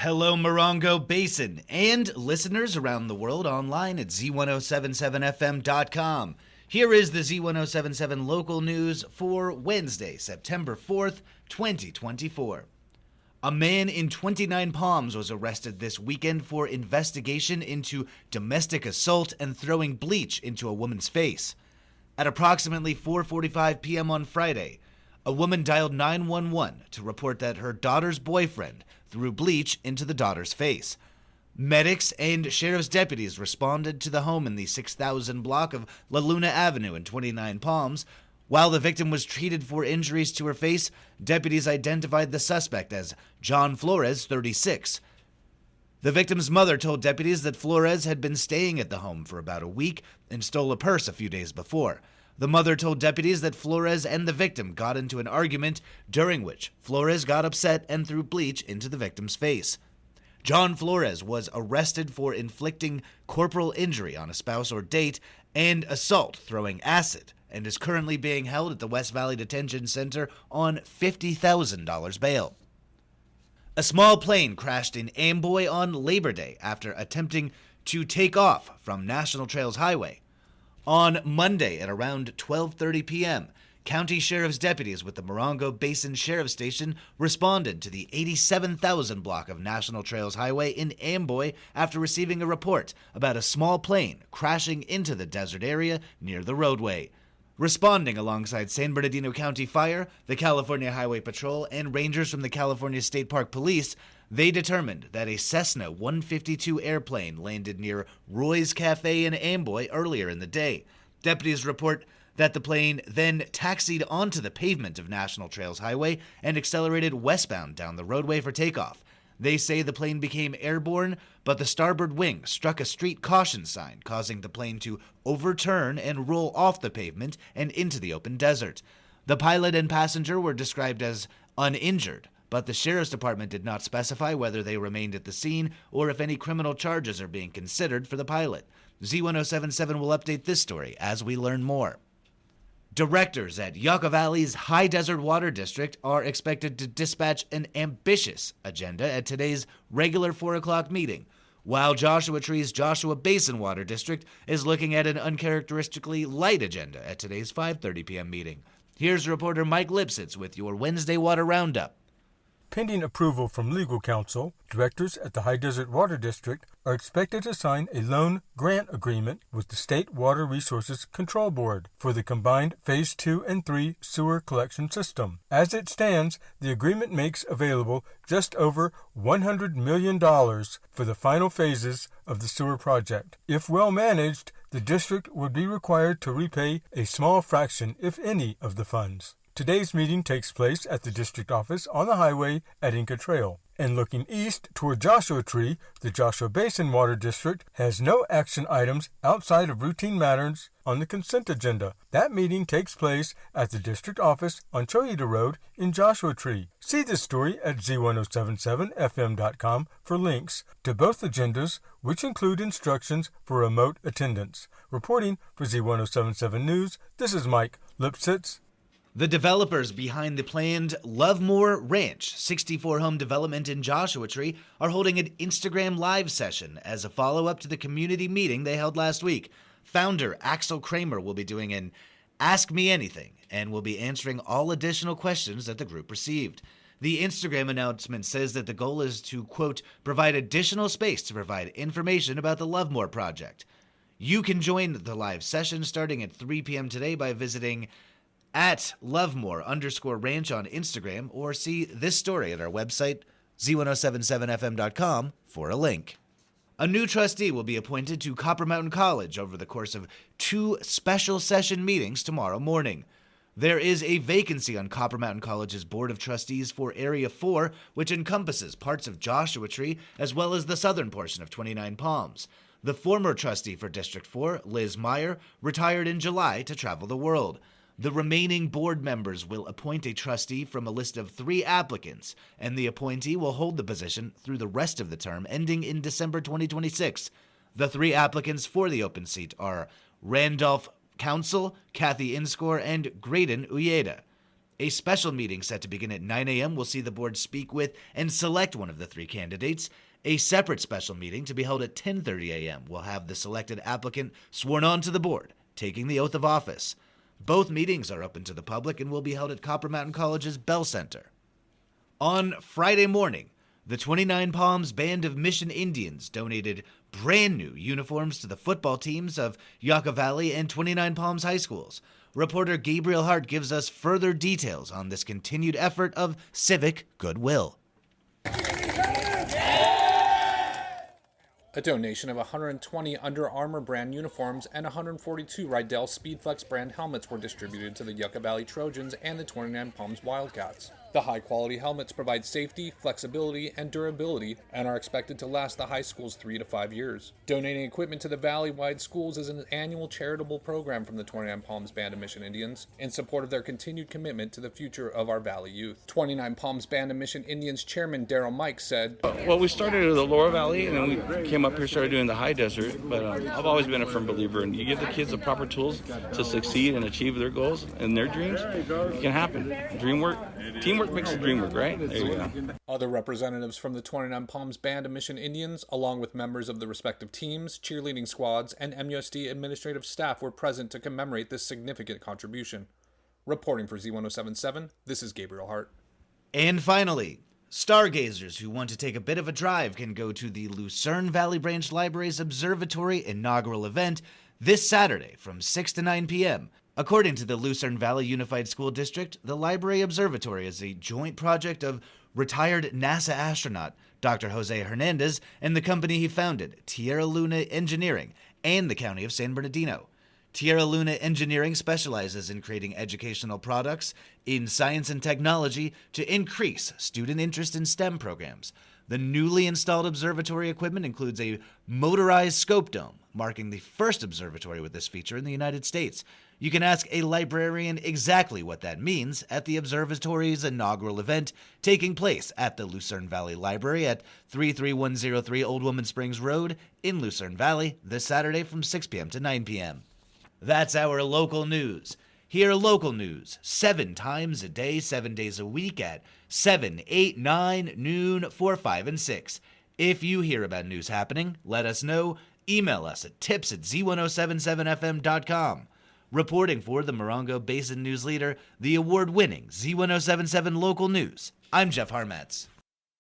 Hello, Morongo Basin, and listeners around the world online at Z107.7 FM.com. Here is the Z107.7 Local news for Wednesday, September 4th, 2024. A man in 29 Palms was arrested this weekend for investigation into domestic assault and throwing bleach into a woman's face. At approximately 4:45 p.m. on Friday, a woman dialed 911 to report that her daughter's boyfriend threw bleach into the daughter's face. Medics and sheriff's deputies responded to the home in the 6000 block of La Luna Avenue in 29 Palms. While the victim was treated for injuries to her face, deputies identified the suspect as John Flores, 36. The victim's mother told deputies that Flores had been staying at the home for about a week and stole a purse a few days before. The mother told deputies that Flores and the victim got into an argument, during which Flores got upset and threw bleach into the victim's face. John Flores was arrested for inflicting corporal injury on a spouse or date and assault throwing acid, and is currently being held at the West Valley Detention Center on $50,000 bail. A small plane crashed in Amboy on Labor Day after attempting to take off from National Trails Highway. On Monday at around 12:30 p.m., county sheriff's deputies with the Morongo Basin Sheriff Station responded to the 87,000 block of National Trails Highway in Amboy after receiving a report about a small plane crashing into the desert area near the roadway. Responding alongside San Bernardino County Fire, the California Highway Patrol, and rangers from the California State Park Police, they determined that a Cessna 152 airplane landed near Roy's Cafe in Amboy earlier in the day. Deputies report that the plane then taxied onto the pavement of National Trails Highway and accelerated westbound down the roadway for takeoff. They say the plane became airborne, but the starboard wing struck a street caution sign, causing the plane to overturn and roll off the pavement and into the open desert. The pilot and passenger were described as uninjured, but the sheriff's department did not specify whether they remained at the scene or if any criminal charges are being considered for the pilot. Z107.7 will update this story as we learn more. Directors at Yucca Valley's High Desert Water District are expected to dispatch an ambitious agenda at today's regular 4 o'clock meeting, while Joshua Tree's Joshua Basin Water District is looking at an uncharacteristically light agenda at today's 5:30 p.m. meeting. Here's reporter Mike Lipsitz with your Wednesday Water Roundup. Pending approval from legal counsel, directors at the High Desert Water District are expected to sign a loan grant agreement with the State Water Resources Control Board for the combined Phase 2 and 3 sewer collection system. As it stands, the agreement makes available just over $100 million for the final phases of the sewer project. If well managed, the district would be required to repay a small fraction, if any, of the funds. Today's meeting takes place at the district office on the highway at Inca Trail. And looking east toward Joshua Tree, the Joshua Basin Water District has no action items outside of routine matters on the consent agenda. That meeting takes place at the district office on Choita Road in Joshua Tree. See this story at Z107.7 FM.com for links to both agendas, which include instructions for remote attendance. Reporting for Z107.7 News, this is Mike Lipsitz. The developers behind the planned Lovemore Ranch 64-home development in Joshua Tree are holding an Instagram Live session as a follow-up to the community meeting they held last week. Founder Axel Kramer will be doing an Ask Me Anything and will be answering all additional questions that the group received. The Instagram announcement says that the goal is to, quote, provide additional space to provide information about the Lovemore project. You can join the live session starting at 3 p.m. today by visiting at Lovemore_ranch on Instagram, or see this story at our website, Z107.7 FM.com, for a link. A new trustee will be appointed to Copper Mountain College over the course of 2 special session meetings tomorrow morning. There is a vacancy on Copper Mountain College's Board of Trustees for Area 4, which encompasses parts of Joshua Tree as well as the southern portion of 29 Palms. The former trustee for District 4, Liz Meyer, retired in July to travel the world. The remaining board members will appoint a trustee from a list of 3 applicants, and the appointee will hold the position through the rest of the term, ending in December 2026. The 3 applicants for the open seat are Randolph Council, Kathy Inscore, and Graydon Uyeda. A special meeting set to begin at 9 a.m. will see the board speak with and select one of the 3 candidates. A separate special meeting to be held at 10:30 a.m. will have the selected applicant sworn on to the board, taking the oath of office. Both meetings are open to the public and will be held at Copper Mountain College's Bell Center. On Friday morning, the 29 Palms Band of Mission Indians donated brand new uniforms to the football teams of Yucca Valley and 29 Palms High Schools. Reporter Gabriel Hart gives us further details on this continued effort of civic goodwill. A donation of 120 Under Armour brand uniforms and 142 Rydell Speedflex brand helmets were distributed to the Yucca Valley Trojans and the 29 Palms Wildcats. The high-quality helmets provide safety, flexibility, and durability and are expected to last the high school's 3 to 5 years. Donating equipment to the valley-wide schools is an annual charitable program from the 29 Palms Band of Mission Indians in support of their continued commitment to the future of our valley youth. 29 Palms Band of Mission Indians Chairman Daryl Mike said, Well, we started at the Lower Valley, and then we came up here, started doing the High Desert, but I've always been a firm believer in you give the kids the proper tools to succeed and achieve their goals and their dreams, it can happen. Teamwork makes the dream work, right? There you go. Other representatives from the 29 Palms Band of Mission Indians, along with members of the respective teams, cheerleading squads, and MUSD administrative staff were present to commemorate this significant contribution. Reporting for Z107.7, this is Gabriel Hart. And finally, stargazers who want to take a bit of a drive can go to the Lucerne Valley Branch Library's Observatory inaugural event this Saturday from 6 to 9 p.m. According to the Lucerne Valley Unified School District, the Library Observatory is a joint project of retired NASA astronaut Dr. Jose Hernandez and the company he founded, Tierra Luna Engineering, and the County of San Bernardino. Tierra Luna Engineering specializes in creating educational products in science and technology to increase student interest in STEM programs. The newly installed observatory equipment includes a motorized scope dome, marking the first observatory with this feature in the United States. You can ask a librarian exactly what that means at the observatory's inaugural event taking place at the Lucerne Valley Library at 33103 Old Woman Springs Road in Lucerne Valley this Saturday from 6 p.m. to 9 p.m. That's our local news. Hear local news 7 times a day, 7 days a week at 7, 8, 9, noon, 4, 5, and 6. If you hear about news happening, let us know. Email us at tips@z1077fm.com. Reporting for the Morongo Basin News Leader, the award-winning Z107.7 Local News, I'm Jeff Harmatz.